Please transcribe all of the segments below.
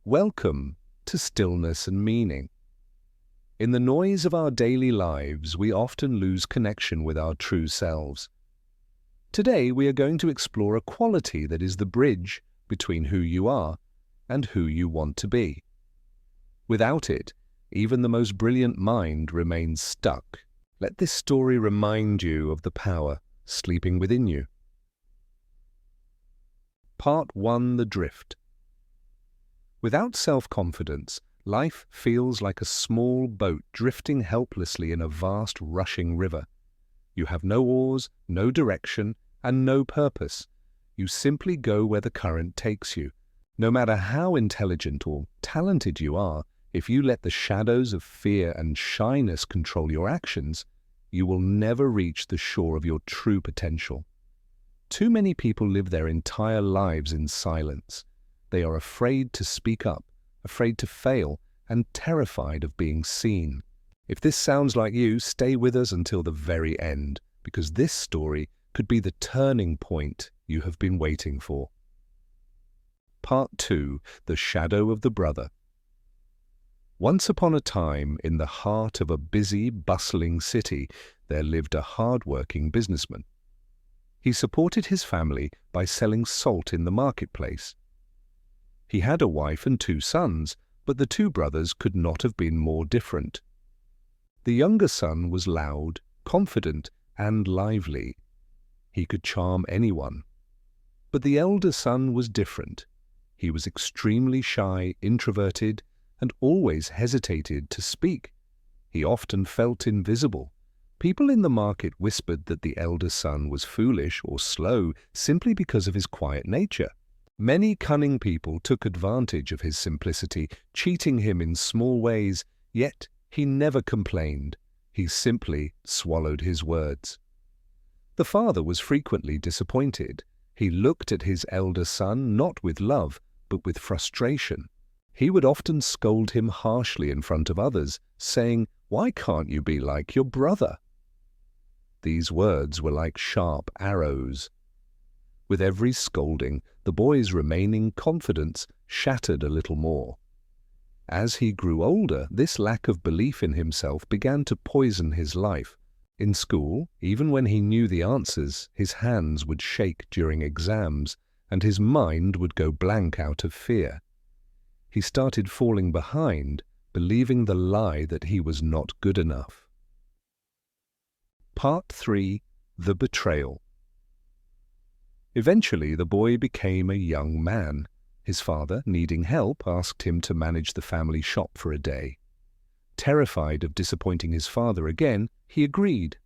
Welcome to Stillness and Meaning. In the noise of our daily lives, we often lose connection with our true selves. Today, we are going to explore a quality that is the bridge between who you are and who you want to be. Without it, even the most brilliant mind remains stuck. Let this story remind you of the power sleeping within you. Part 1: The Drift. Without self-confidence, life feels like a small boat drifting helplessly in a vast rushing river. You have no oars, no direction, and no purpose. You simply go where the current takes you. No matter how intelligent or talented you are, if you let the shadows of fear and shyness control your actions, you will never reach the shore of your true potential. Too many people live their entire lives in silence. They are afraid to speak up, afraid to fail, and terrified of being seen. If this sounds like you, stay with us until the very end, because this story could be the turning point you have been waiting for. Part 2: The Shadow of the Brother. Once upon a time, in the heart of a busy, bustling city, there lived a hard-working businessman. He supported his family by selling salt in the marketplace. He had a wife and 2 sons, but the 2 brothers could not have been more different. The younger son was loud, confident, and lively. He could charm anyone. But the elder son was different. He was extremely shy, introverted, and always hesitated to speak. He often felt invisible. People in the market whispered that the elder son was foolish or slow simply because of his quiet nature. Many cunning people took advantage of his simplicity, cheating him in small ways, yet he never complained. He simply swallowed his words. The father was frequently disappointed. He looked at his elder son not with love, but with frustration. He would often scold him harshly in front of others, saying, "Why can't you be like your brother?" These words were like sharp arrows. With every scolding, the boy's remaining confidence shattered a little more. As he grew older, this lack of belief in himself began to poison his life. In school, even when he knew the answers, his hands would shake during exams, and his mind would go blank out of fear. He started falling behind, believing the lie that he was not good enough. Part 3: The Betrayal. Eventually, the boy became a young man. His father, needing help, asked him to manage the family shop for a day. Terrified of disappointing his father again, he agreed.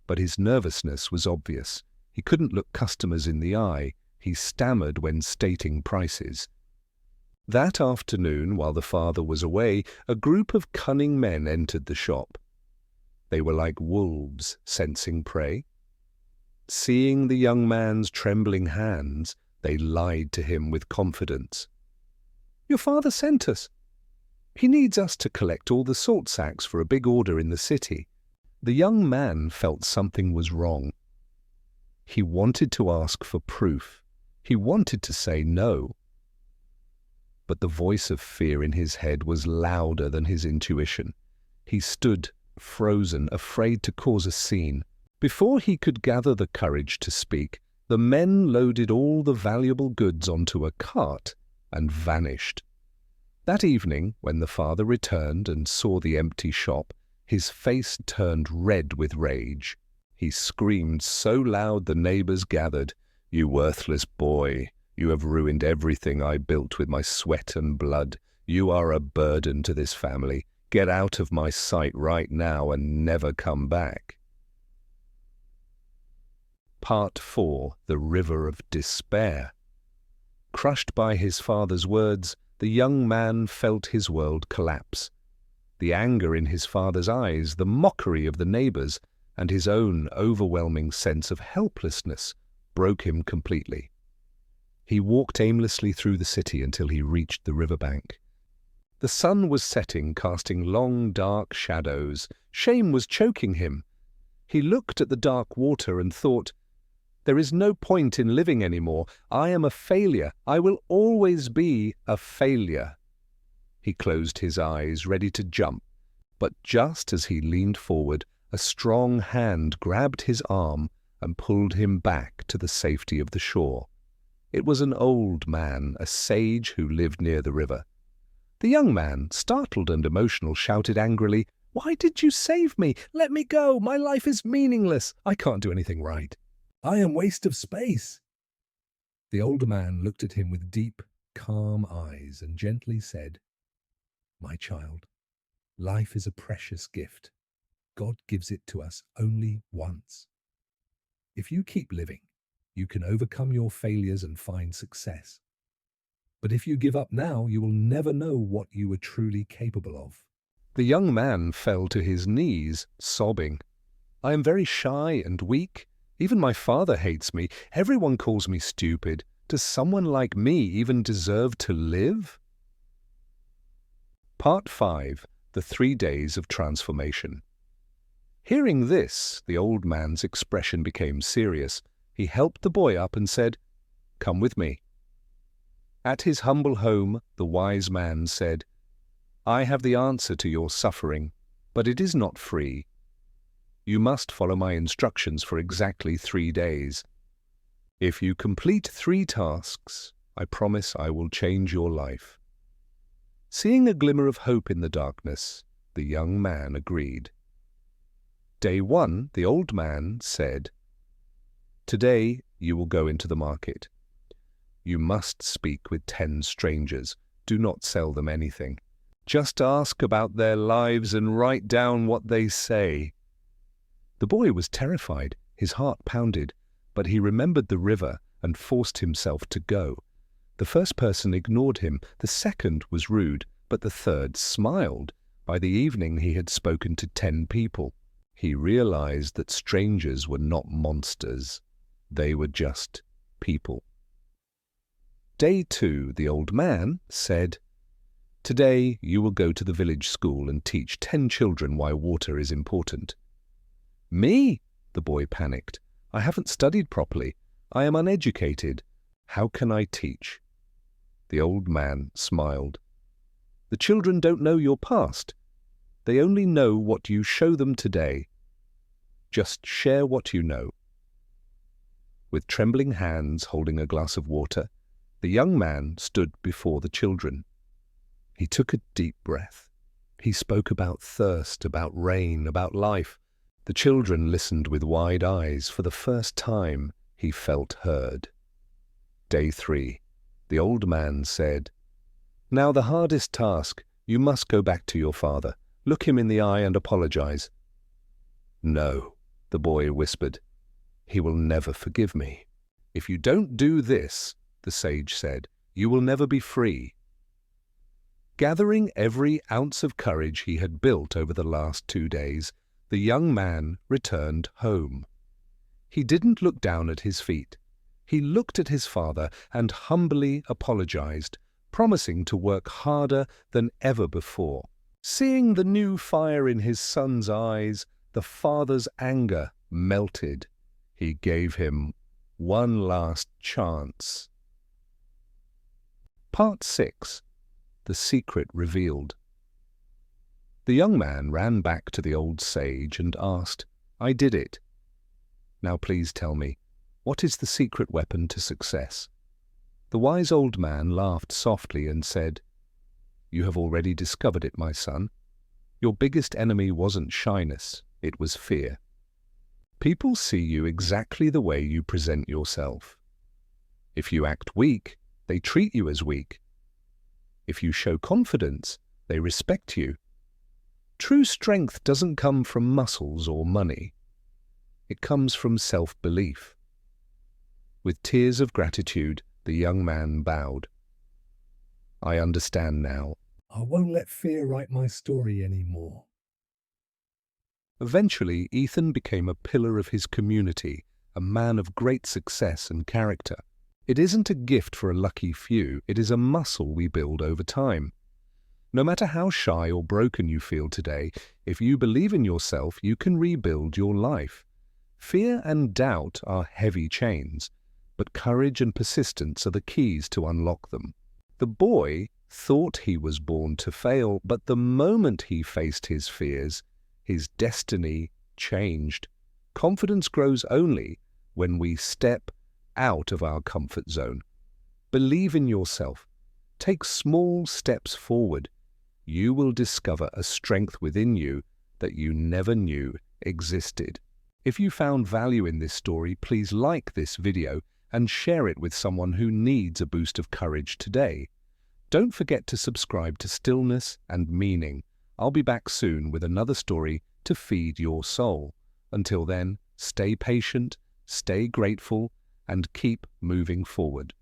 But his nervousness was obvious. He couldn't look customers in the eye. He stammered when stating prices. That afternoon, while the father was away, a group of cunning men entered the shop. They were like wolves sensing prey. Seeing the young man's trembling hands, they lied to him with confidence. "Your father sent us. He needs us to collect all the salt sacks for a big order in the city." The young man felt something was wrong. He wanted to ask for proof. He wanted to say no. But the voice of fear in his head was louder than his intuition. He stood, frozen, afraid to cause a scene. Before he could gather the courage to speak, the men loaded all the valuable goods onto a cart and vanished. That evening, when the father returned and saw the empty shop, his face turned red with rage. He screamed so loud the neighbors gathered, "You worthless boy! You have ruined everything I built with my sweat and blood. You are a burden to this family. Get out of my sight right now and never come back." Part 4: The River of Despair. Crushed by his father's words, the young man felt his world collapse. The anger in his father's eyes, the mockery of the neighbors, and his own overwhelming sense of helplessness broke him completely. He walked aimlessly through the city until he reached the riverbank. The sun was setting, casting long, dark shadows. Shame was choking him. He looked at the dark water and thought, "There is no point in living anymore. I am a failure. I will always be a failure." He closed his eyes, ready to jump, but just as he leaned forward, a strong hand grabbed his arm and pulled him back to the safety of the shore. It was an old man, a sage who lived near the river. The young man, startled and emotional, shouted angrily, "Why did you save me? Let me go! My life is meaningless! I can't do anything right. I am waste of space." The older man looked at him with deep, calm eyes and gently said, "My child, life is a precious gift. God gives it to us only once. If you keep living, you can overcome your failures and find success. But if you give up now, you will never know what you were truly capable of." The young man fell to his knees, sobbing. "I am very shy and weak. Even my father hates me. Everyone calls me stupid. Does someone like me even deserve to live?" Part 5. The 3 Days of Transformation. Hearing this, the old man's expression became serious. He helped the boy up and said, "Come with me." At his humble home, the wise man said, "I have the answer to your suffering, but it is not free. You must follow my instructions for exactly 3 days. If you complete 3 tasks, I promise I will change your life." Seeing a glimmer of hope in the darkness, the young man agreed. Day 1, the old man said, "Today you will go into the market. You must speak with 10 strangers. Do not sell them anything. Just ask about their lives and write down what they say." The boy was terrified. His heart pounded, but he remembered the river and forced himself to go. The first person ignored him, the second was rude, but the third smiled. By the evening he had spoken to 10 people. He realized that strangers were not monsters. They were just people. Day 2, the old man said, "Today you will go to the village school and teach 10 children why water is important." "Me?" the boy panicked. "I haven't studied properly. I am uneducated. How can I teach?" The old man smiled. "The children don't know your past. They only know what you show them today. Just share what you know." With trembling hands holding a glass of water, the young man stood before the children. He took a deep breath. He spoke about thirst, about rain, about life. The children listened with wide eyes. For the first time, he felt heard. Day 3. The old man said, "Now the hardest task. You must go back to your father. Look him in the eye and apologize." "No," the boy whispered. "He will never forgive me." "If you don't do this," the sage said, "you will never be free." Gathering every ounce of courage he had built over the last 2 days, the young man returned home. He didn't look down at his feet. He looked at his father and humbly apologized, promising to work harder than ever before. Seeing the new fire in his son's eyes, the father's anger melted. He gave him one last chance. Part 6. The Secret Revealed. The young man ran back to the old sage and asked, "I did it. Now please tell me, what is the secret weapon to success?" The wise old man laughed softly and said, "You have already discovered it, my son. Your biggest enemy wasn't shyness, it was fear. People see you exactly the way you present yourself. If you act weak, they treat you as weak. If you show confidence, they respect you. True strength doesn't come from muscles or money. It comes from self-belief." With tears of gratitude, the young man bowed. "I understand now. I won't let fear write my story anymore." Eventually, Ethan became a pillar of his community, a man of great success and character. It isn't a gift for a lucky few, it is a muscle we build over time. No matter how shy or broken you feel today, if you believe in yourself, you can rebuild your life. Fear and doubt are heavy chains, but courage and persistence are the keys to unlock them. The boy thought he was born to fail, but the moment he faced his fears, his destiny changed. Confidence grows only when we step out of our comfort zone. Believe in yourself. Take small steps forward. You will discover a strength within you that you never knew existed. If you found value in this story, please like this video and share it with someone who needs a boost of courage today. Don't forget to subscribe to Stillness and Meaning. I'll be back soon with another story to feed your soul. Until then, stay patient, stay grateful, and keep moving forward.